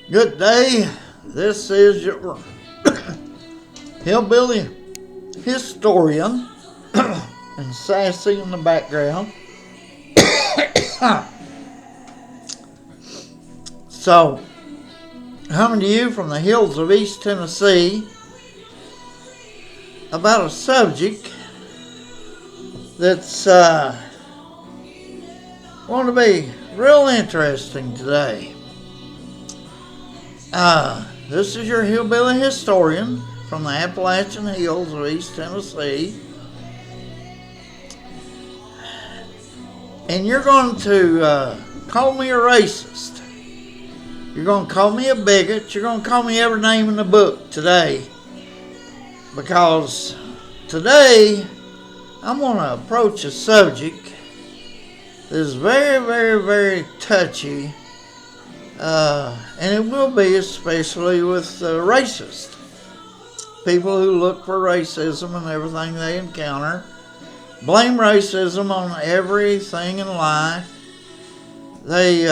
Good day. This is your hillbilly historian and Sassy in the background. So, coming to you from the hills of East Tennessee about a subject that's going to be real interesting today. This is your hillbilly historian from the Appalachian Hills of East Tennessee. And you're going to call me a racist. You're going to call me a bigot. You're going to call me every name in the book today. Because today I'm going to approach a subject that is very, very, very touchy. And it will be especially with racists. People who look for racism and everything they encounter. Blame racism on everything in life. They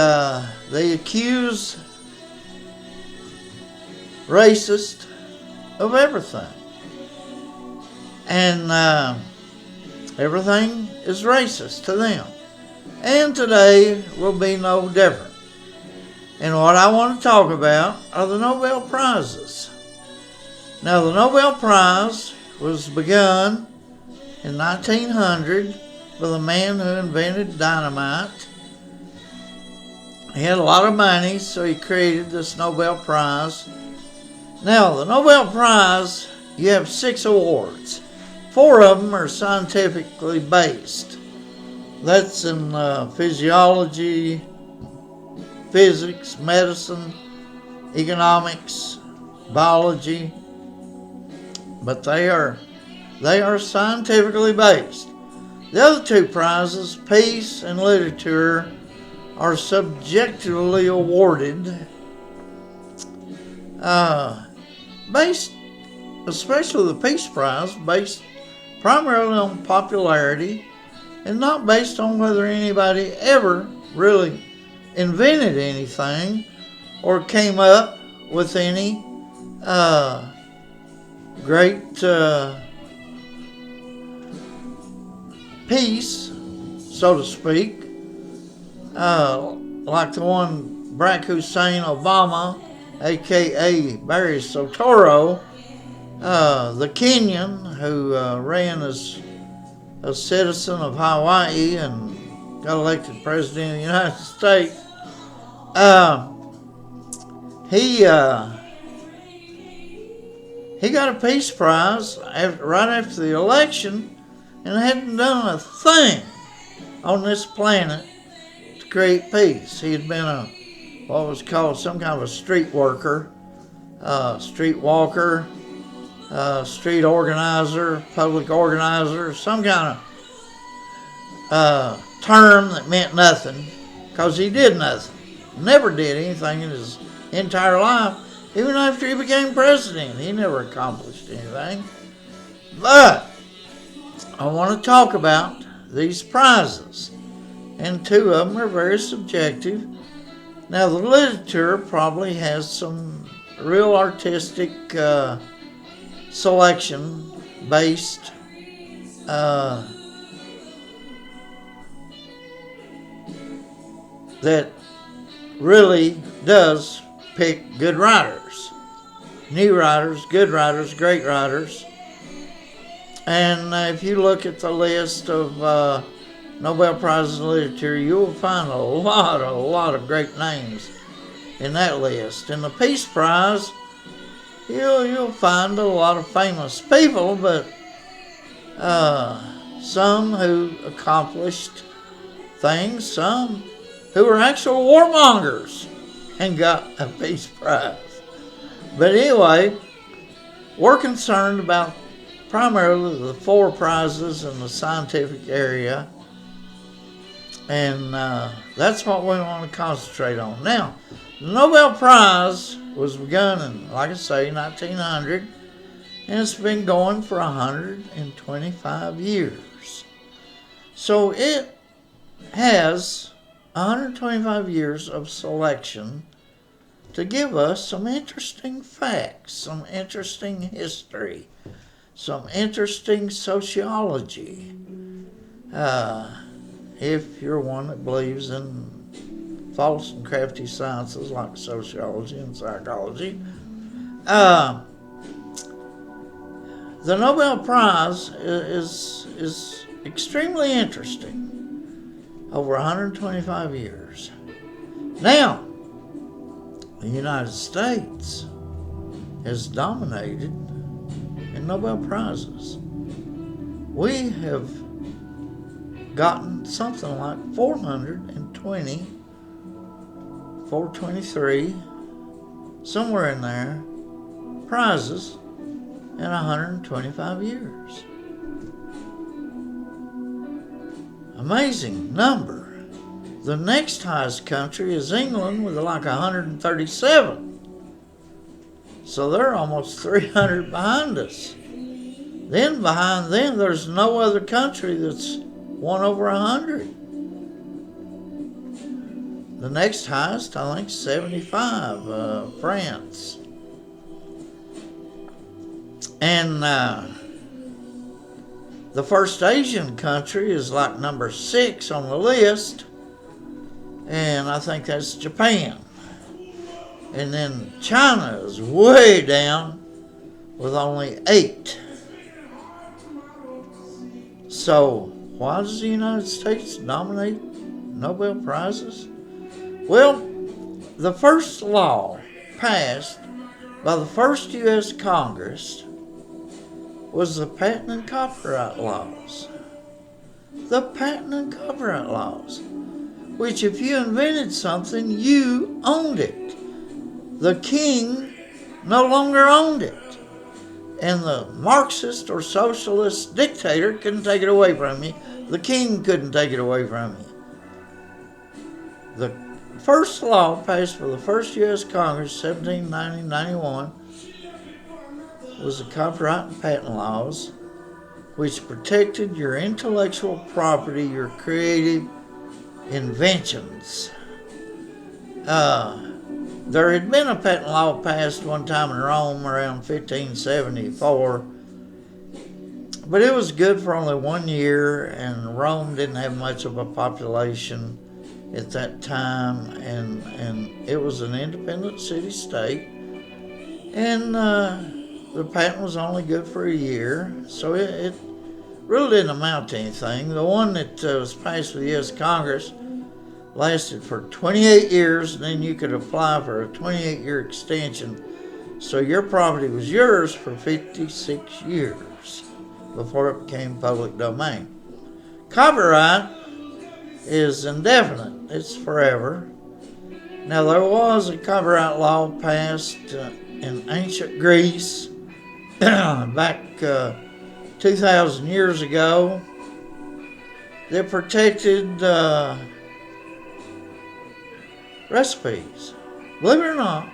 accuse racists of everything. And everything is racist to them. And today will be no different. And what I want to talk about are the Nobel Prizes. Now, the Nobel Prize was begun in 1900 with a man who invented dynamite. He had a lot of money, so he created this Nobel Prize. Now, the Nobel Prize, you have 6 awards. 4 of them are scientifically based. That's in physiology, physics, medicine, economics, biology, but they are scientifically based. The other 2 prizes, peace and literature, are subjectively awarded, based, especially the Peace Prize, based primarily on popularity and not based on whether anybody ever really invented anything or came up with any great peace, so to speak, like the one Barack Hussein Obama, aka Barry Soetoro, the Kenyan who ran as a citizen of Hawaii and got elected president of the United States. He got a Peace Prize right after the election and hadn't done a thing on this planet to create peace. He had been what was called some kind of a street worker, street walker, street organizer, public organizer, some kind of term that meant nothing, because he did nothing. Never did anything in his entire life. Even after he became president, he never accomplished anything. But I want to talk about these prizes, and 2 of them are very subjective. Now, the literature probably has some real artistic selection based that really does pick good writers, new writers, good writers, great writers. And if you look at the list of Nobel Prizes in literature, you'll find a lot of great names in that list. In the Peace Prize, you'll find a lot of famous people, but some who accomplished things, some who were actual warmongers and got a Peace Prize. But anyway, we're concerned about primarily the 4 prizes in the scientific area, and that's what we want to concentrate on. Now, the Nobel Prize was begun in, like I say, 1900, and it's been going for 125 years. So it has 125 years of selection to give us some interesting facts, some interesting history, some interesting sociology. If you're one that believes in false and crafty sciences like sociology and psychology, the Nobel Prize is extremely interesting. Over 125 years. Now, the United States has dominated in Nobel Prizes. We have gotten something like 420, 423, somewhere in there, prizes in 125 years. Amazing number. The next highest country is England with like 137. So they're almost 300 behind us. Then behind them, there's no other country that's won over 100. The next highest, I think, 75, France. And the first Asian country is like number 6 on the list, and I think that's Japan. And then China is way down with only 8. So why does the United States dominate Nobel Prizes? Well, the first law passed by the first U.S. Congress was the patent and copyright laws. The patent and copyright laws, which if you invented something, you owned it. The king no longer owned it. And the Marxist or socialist dictator couldn't take it away from you. The king couldn't take it away from you. The first law passed by the first U.S. Congress, 1790-91, was the copyright and patent laws, which protected your intellectual property, your creative inventions. There had been a patent law passed one time in Rome around 1574, but it was good for only 1 year, and Rome didn't have much of a population at that time, and it was an independent city-state, and the patent was only good for a year, so it really didn't amount to anything. The one that was passed with the U.S. Congress lasted for 28 years, and then you could apply for a 28-year extension. So your property was yours for 56 years before it became public domain. Copyright is indefinite. It's forever. Now, there was a copyright law passed in ancient Greece back 2,000 years ago that protected recipes. Believe it or not,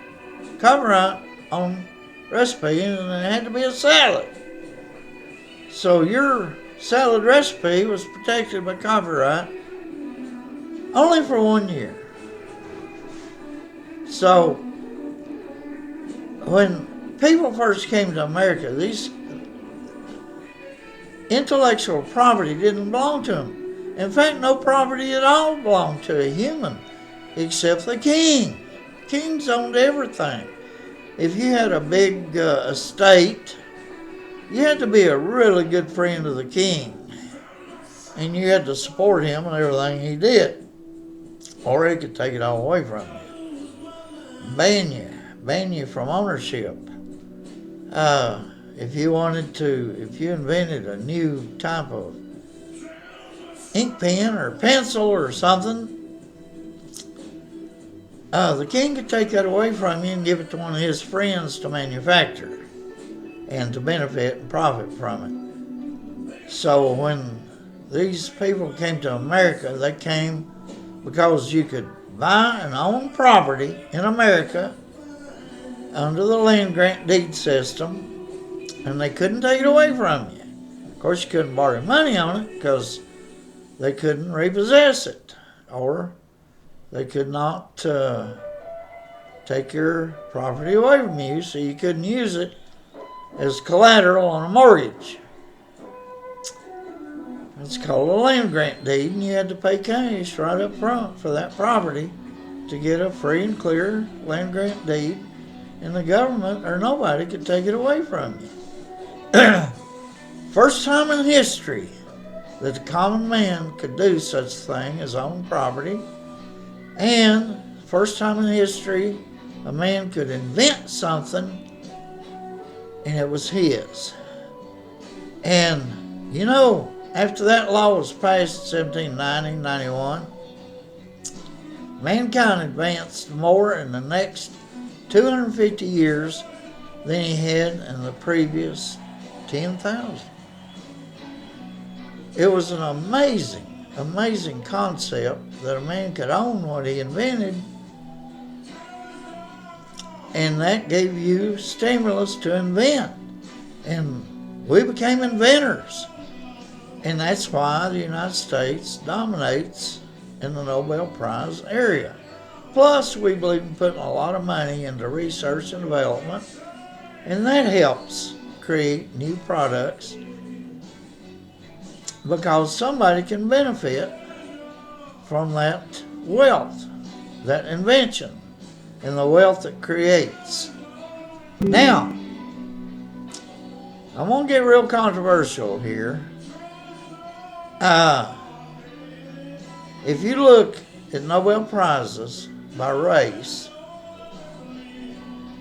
copyright on recipe, and it had to be a salad. So your salad recipe was protected by copyright only for 1 year. So when people first came to America, these intellectual property didn't belong to them. In fact, no property at all belonged to a human except the king. Kings owned everything. If you had a big estate, you had to be a really good friend of the king, and you had to support him and everything he did, or he could take it all away from you, ban you from ownership. If you invented a new type of ink pen or pencil or something, the king could take that away from you and give it to one of his friends to manufacture and to benefit and profit from it. So when these people came to America, they came because you could buy and own property in America under the land grant deed system, and they couldn't take it away from you. Of course, you couldn't borrow money on it because they couldn't repossess it, or they could not take your property away from you so you couldn't use it as collateral on a mortgage. It's called a land grant deed, and you had to pay cash right up front for that property to get a free and clear land grant deed, and the government or nobody could take it away from you. First time in history that the common man could do such a thing as own property, and first time in history a man could invent something and it was his. And you know, after that law was passed in 1790-91, mankind advanced more in the next 250 years than he had in the previous 10,000. It was an amazing concept that a man could own what he invented, and that gave you stimulus to invent, and we became inventors, and that's why the United States dominates in the Nobel Prize area. Plus, we believe in putting a lot of money into research and development, and that helps create new products because somebody can benefit from that wealth, that invention, and the wealth it creates. Now, I'm going to get real controversial here. If you look at Nobel Prizes by race,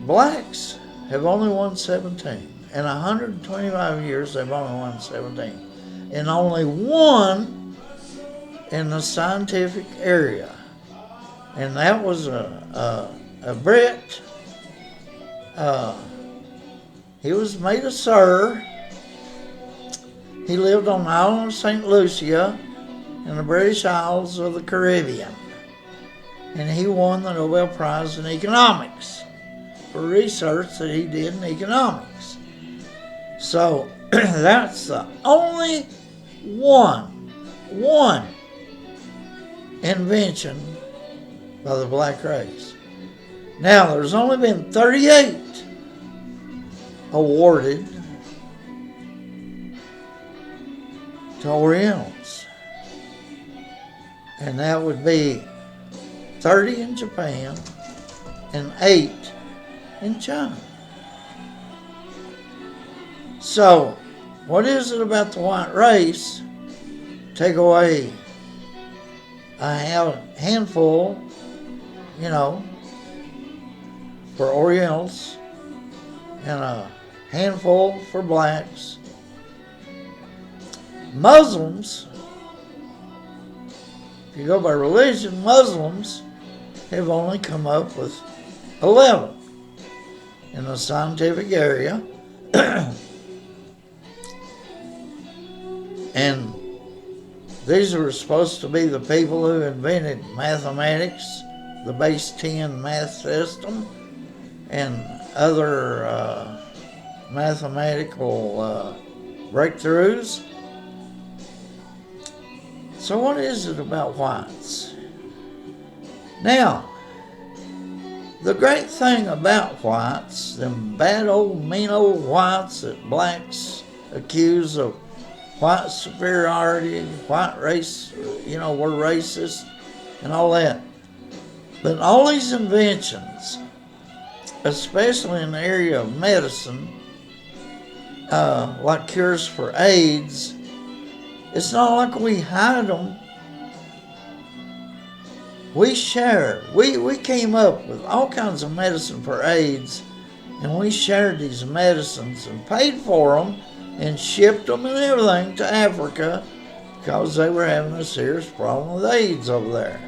blacks have only won 17. In 125 years, they've only won 17. And only one in the scientific area. And that was a Brit. He was made a Sir. He lived on the island of St. Lucia in the British Isles of the Caribbean. And he won the Nobel Prize in Economics for research that he did in economics. So that's the only one invention by the black race. Now, there's only been 38 awarded to Orientals. And that would be 30 in Japan and 8 in China. So, what is it about the white race? Take away a handful, for Orientals and a handful for blacks. Muslims, if you go by religion, Muslims have only come up with 11 in the scientific area. And these were supposed to be the people who invented mathematics, the base 10 math system, and other mathematical breakthroughs. So what is it about whites? Now, the great thing about whites, them bad old mean old whites that blacks accuse of white superiority, white race, we're racist and all that. But all these inventions, especially in the area of medicine, like cures for AIDS, it's not like we hide them. We share. We came up with all kinds of medicine for AIDS, and we shared these medicines and paid for them and shipped them and everything to Africa because they were having a serious problem with AIDS over there.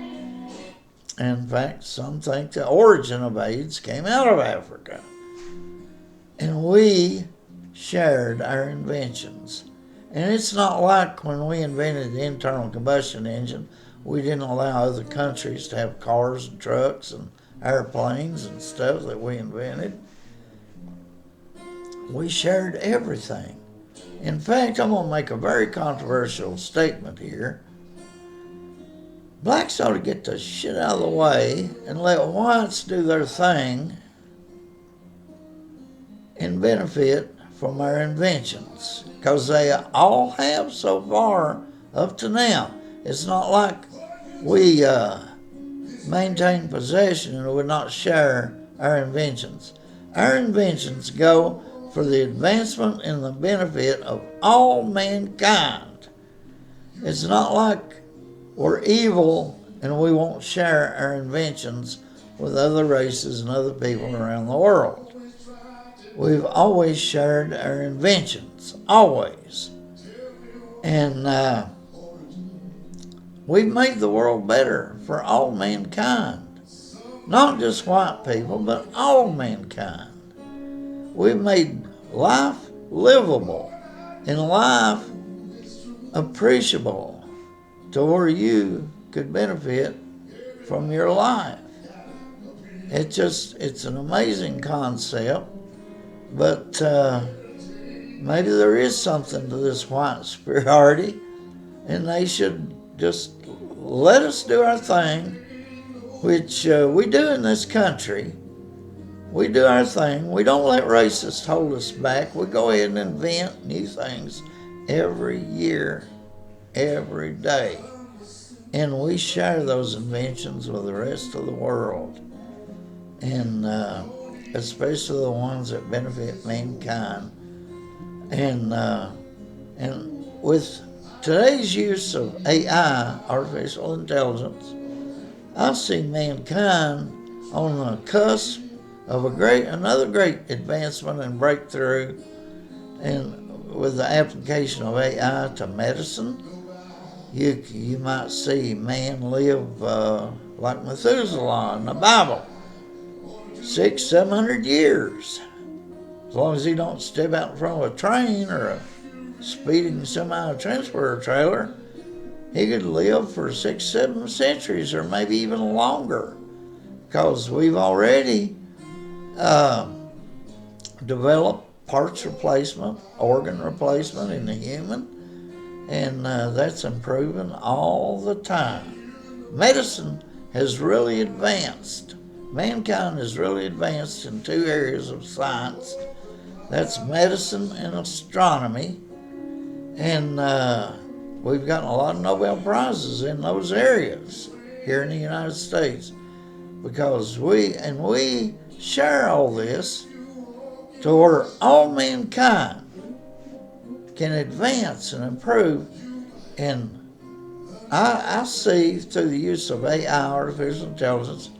In fact, some think the origin of AIDS came out of Africa. And we shared our inventions. And it's not like when we invented the internal combustion engine, we didn't allow other countries to have cars and trucks and airplanes and stuff that we invented. We shared everything. In fact, I'm going to make a very controversial statement here. Blacks ought to get the shit out of the way and let whites do their thing and benefit from our inventions. Because they all have so far up to now. It's not like we maintain possession and would not share our inventions. Our inventions go for the advancement and the benefit of all mankind. It's not like we're evil and we won't share our inventions with other races and other people around the world. We've always shared our inventions, always. And we've made the world better for all mankind. Not just white people, but all mankind. We've made life livable and life appreciable to where you could benefit from your life. It's an amazing concept, but maybe there is something to this white superiority, and they should just let us do our thing, which we do in this country. We do our thing. We don't let racists hold us back. We go ahead and invent new things every year, every day. And we share those inventions with the rest of the world. And especially the ones that benefit mankind. And with today's use of AI, artificial intelligence, I see mankind on the cusp of another great advancement and breakthrough, and with the application of AI to medicine. You might see man live like Methuselah in the Bible, 600-700 years, as long as he don't step out in front of a train or a speeding semi-transporter trailer. He could live for 6-7 centuries or maybe even longer, because we've already developed parts replacement, organ replacement in the human, and that's improving all the time. Medicine has really advanced. Mankind has really advanced in two areas of science. That's medicine and astronomy, and we've gotten a lot of Nobel Prizes in those areas here in the United States, because we share all this to where all mankind can advance and improve. And I see through the use of AI, artificial intelligence,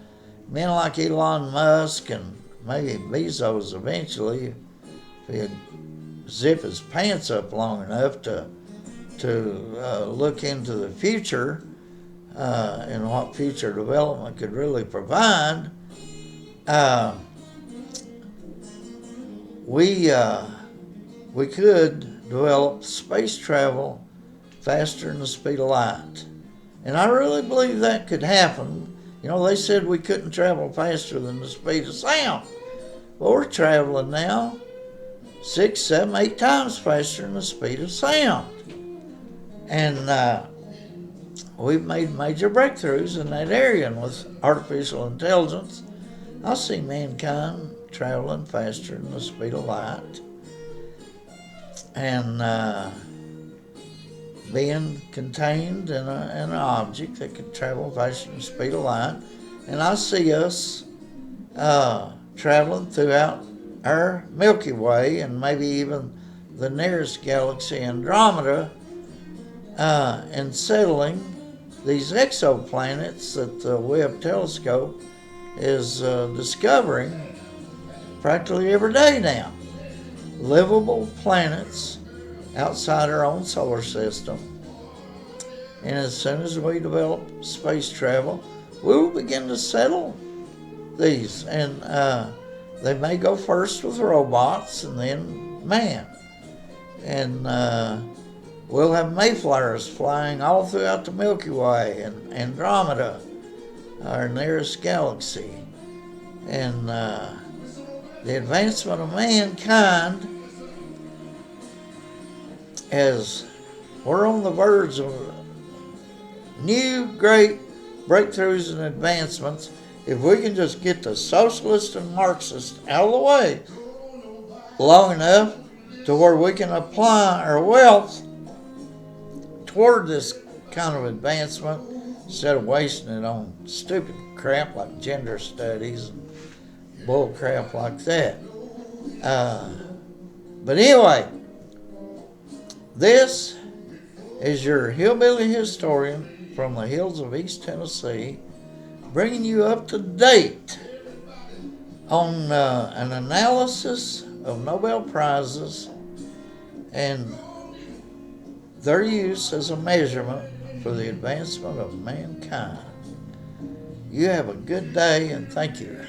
men like Elon Musk and maybe Bezos eventually, if he'd zip his pants up long enough to look into the future and what future development could really provide, we could develop space travel faster than the speed of light. And I really believe that could happen. You know, they said we couldn't travel faster than the speed of sound. Well, we're traveling now 6, 7, 8 times faster than the speed of sound. And we've made major breakthroughs in that area. And with artificial intelligence, I see mankind traveling faster than the speed of light, and being contained in an object that could travel faster than the speed of light. And I see us traveling throughout our Milky Way and maybe even the nearest galaxy, Andromeda, and settling these exoplanets that the Webb telescope is discovering practically every day now. Livable planets outside our own solar system. And as soon as we develop space travel, we will begin to settle these. And they may go first with robots and then man. And we'll have Mayflowers flying all throughout the Milky Way and Andromeda, our nearest galaxy. And the advancement of mankind, as we're on the verge of new great breakthroughs and advancements, if we can just get the socialists and Marxists out of the way long enough to where we can apply our wealth toward this kind of advancement instead of wasting it on stupid crap like gender studies and bull crap like that. But anyway, this is your hillbilly historian from the hills of East Tennessee, bringing you up to date on an analysis of Nobel Prizes and their use as a measurement for the advancement of mankind. You have a good day, and thank you.